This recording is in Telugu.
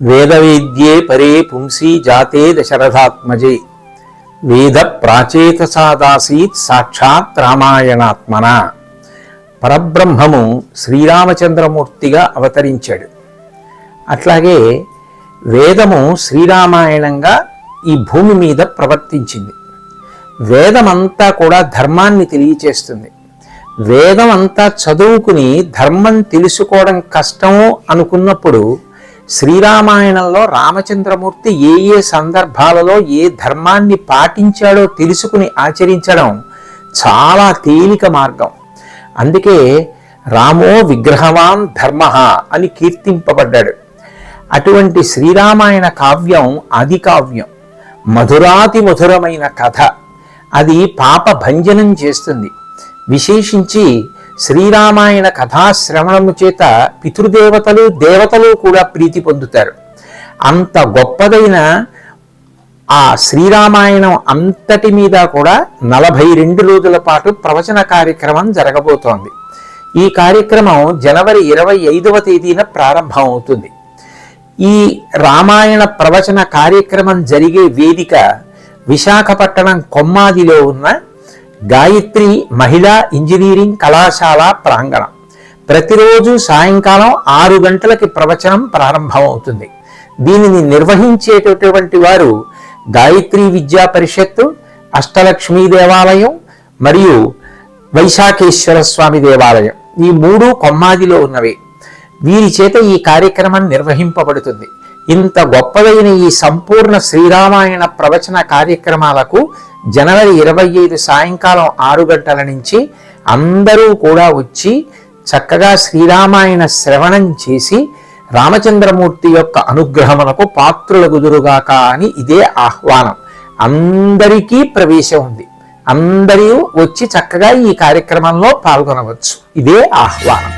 వేదవేద్యే పరే పుంసి జాతే దశరథాత్మజే వేద ప్రాచేతసాదాసీత్ సాక్షాత్ రామాయణాత్మన. పరబ్రహ్మము శ్రీరామచంద్రమూర్తిగా అవతరించాడు. అట్లాగే వేదము శ్రీరామాయణంగా ఈ భూమి మీద ప్రవర్తించింది. వేదమంతా కూడా ధర్మాన్ని తెలియచేస్తుంది. వేదం అంతా చదువుకుని ధర్మం తెలుసుకోవడం కష్టము అనుకున్నప్పుడు శ్రీరామాయణంలో రామచంద్రమూర్తి ఏ ఏ సందర్భాలలో ఏ ధర్మాన్ని పాటించాడో తెలుసుకుని ఆచరించడం చాలా తేలిక మార్గం. అందుకే రామో విగ్రహవాన్ ధర్మ అని కీర్తింపబడ్డాడు. అటువంటి శ్రీరామాయణ కావ్యం ఆది కావ్యం, మధురాతి మధురమైన కథ. అది పాప భంజనం చేస్తుంది. విశేషించి శ్రీరామాయణ కథాశ్రవణము చేత పితృదేవతలు దేవతలు కూడా ప్రీతి పొందుతారు. అంత గొప్పదైన ఆ శ్రీరామాయణం అంతటి మీద కూడా 42 రోజుల పాటు ప్రవచన కార్యక్రమం జరగబోతోంది. ఈ కార్యక్రమం జనవరి 25వ తేదీన ప్రారంభం అవుతుంది. ఈ రామాయణ ప్రవచన కార్యక్రమం జరిగే వేదిక విశాఖపట్టణం కొమ్మాదిలో ఉన్న గాయత్రి మహిళా ఇంజనీరింగ్ కళాశాల ప్రాంగణం. ప్రతిరోజు సాయంకాలం 6 గంటలకి ప్రవచనం ప్రారంభం అవుతుంది. దీనిని నిర్వహించేటటువంటి వారు గాయత్రి విద్యా పరిషత్తు, అష్టలక్ష్మీ దేవాలయం మరియు వైశాఖేశ్వర స్వామి దేవాలయం. ఈ 3 కొమ్మాదిలో ఉన్నవి. వీరి చేత ఈ కార్యక్రమం నిర్వహింపబడుతుంది. ఇంత గొప్పదైన ఈ సంపూర్ణ శ్రీరామాయణ ప్రవచన కార్యక్రమాలకు జనవరి 25 సాయంకాలం 6 గంటల నుంచి అందరూ కూడా వచ్చి చక్కగా శ్రీరామాయణ శ్రవణం చేసి రామచంద్రమూర్తి యొక్క అనుగ్రహమునకు పాత్రులగుదురుగాక అని ఇదే ఆహ్వానం. అందరికీ ప్రవేశం ఉంది. అందరూ వచ్చి చక్కగా ఈ కార్యక్రమంలో పాల్గొనవచ్చు. ఇదే ఆహ్వానం.